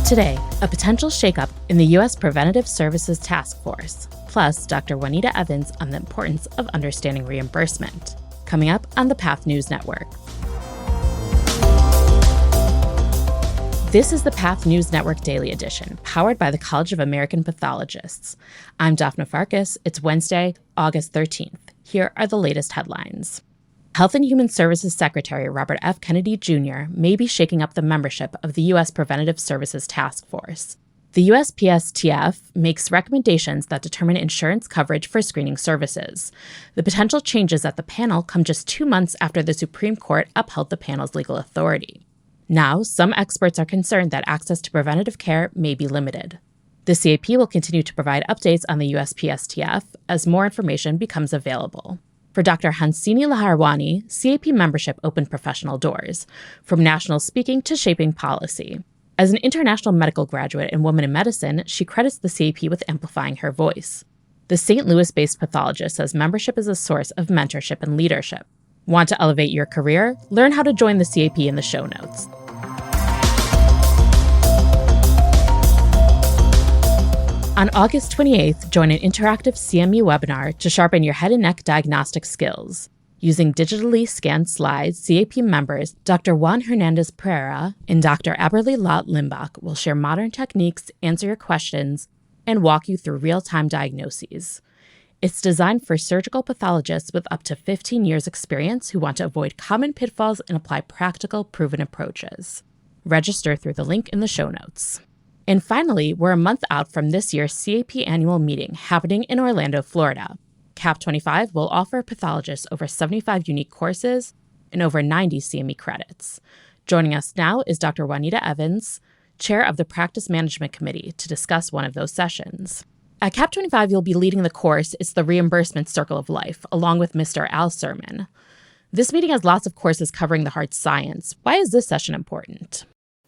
Today, a potential shakeup in the U.S. Preventive Services Task Force, plus Dr. Juanita Evans on the importance of understanding reimbursement. Coming up on the Path News Network. This is the Path News Network Daily Edition, powered by the College of American Pathologists. I'm Daphna Farkas. It's Wednesday, August 13th. Here are the latest headlines. Health and Human Services Secretary Robert F. Kennedy Jr. may be shaking up the membership of the U.S. Preventive Services Task Force. The USPSTF makes recommendations that determine insurance coverage for screening services. The potential changes at the panel come just 2 months after the Supreme Court upheld the panel's legal authority. Now, some experts are concerned that access to preventative care may be limited. The CAP will continue to provide updates on the USPSTF as more information becomes available. For Dr. Hansini Laharwani, CAP membership opened professional doors, from national speaking to shaping policy. As an international medical graduate and woman in medicine, she credits the CAP with amplifying her voice. The St. Louis-based pathologist says membership is a source of mentorship and leadership. Want to elevate your career? Learn how to join the CAP in the show notes. On August 28th, join an interactive CME webinar to sharpen your head and neck diagnostic skills. Using digitally scanned slides, CAP members Dr. Juan Hernandez Pereira and Dr. Aberly Lott Limbach will share modern techniques, answer your questions, and walk you through real-time diagnoses. It's designed for surgical pathologists with up to 15 years experience who want to avoid common pitfalls and apply practical, proven approaches. Register through the link in the show notes. And finally, we're a month out from this year's CAP annual meeting happening in Orlando, Florida. CAP 25 will offer pathologists over 75 unique courses and over 90 CME credits. Joining us now is Dr. Juanita Evans, chair of the Practice Management Committee, to discuss one of those sessions. At CAP 25, you'll be leading the course. It's the Reimbursement Circle of Life, along with Mr. Al Sermon. This meeting has lots of courses covering the hard science. Why is this session important?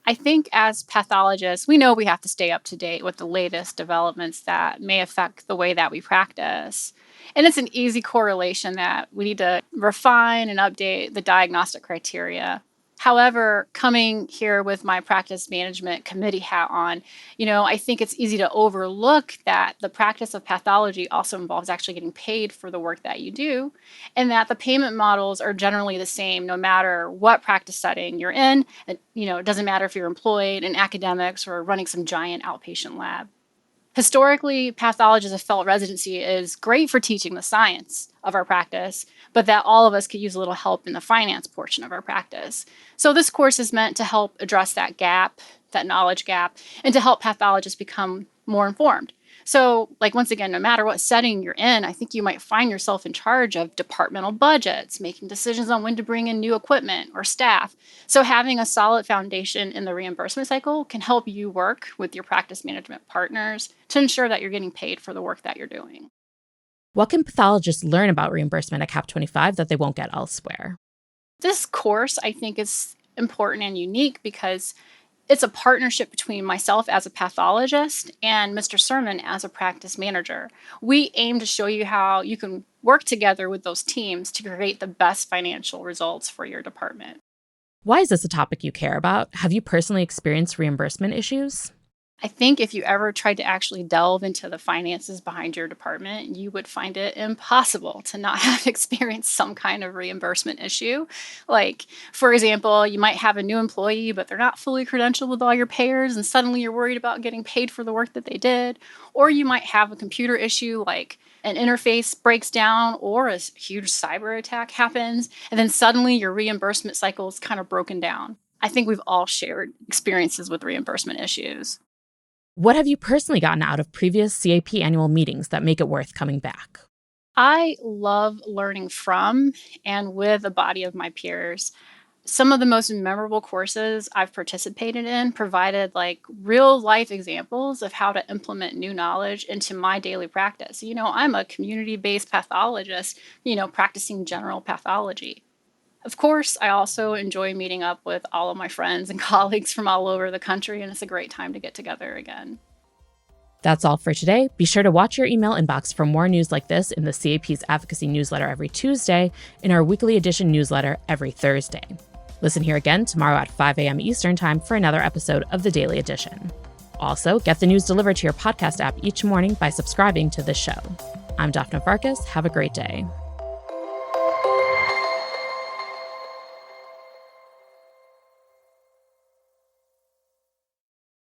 I think as pathologists, we know we have to stay up to date with the latest developments that may affect the way that we practice. And it's an easy correlation that we need to refine and update the diagnostic criteria. However, coming here with my practice management committee hat on, I think it's easy to overlook that the practice of pathology also involves actually getting paid for the work that you do, and that the payment models are generally the same no matter what practice setting you're in. It doesn't matter if you're employed in academics or running some giant outpatient lab. Historically, pathologists have felt residency is great for teaching the science of our practice, but that all of us could use a little help in the finance portion of our practice. So this course is meant to help address that gap, that knowledge gap, and to help pathologists become more informed. So, once again, no matter what setting you're in, I think you might find yourself in charge of departmental budgets, making decisions on when to bring in new equipment or staff. So having a solid foundation in the reimbursement cycle can help you work with your practice management partners to ensure that you're getting paid for the work that you're doing. What can pathologists learn about reimbursement at CAP 25 that they won't get elsewhere? This course, I think, is important and unique because it's a partnership between myself as a pathologist and Mr. Sermon as a practice manager. We aim to show you how you can work together with those teams to create the best financial results for your department. Why is this a topic you care about? Have you personally experienced reimbursement issues? I think if you ever tried to actually delve into the finances behind your department, you would find it impossible to not have experienced some kind of reimbursement issue. For example, you might have a new employee, but they're not fully credentialed with all your payers, and suddenly you're worried about getting paid for the work that they did. Or you might have a computer issue, like an interface breaks down or a huge cyber attack happens, and then suddenly your reimbursement cycle is kind of broken down. I think we've all shared experiences with reimbursement issues. What have you personally gotten out of previous CAP annual meetings that make it worth coming back? I love learning from and with a body of my peers. Some of the most memorable courses I've participated in provided real life examples of how to implement new knowledge into my daily practice. I'm a community-based pathologist, practicing general pathology. Of course, I also enjoy meeting up with all of my friends and colleagues from all over the country, and it's a great time to get together again. That's all for today. Be sure to watch your email inbox for more news like this in the CAP's Advocacy newsletter every Tuesday and our weekly edition newsletter every Thursday. Listen here again tomorrow at 5 a.m. Eastern Time for another episode of the Daily Edition. Also, get the news delivered to your podcast app each morning by subscribing to this show. I'm Daphna Farkas. Have a great day.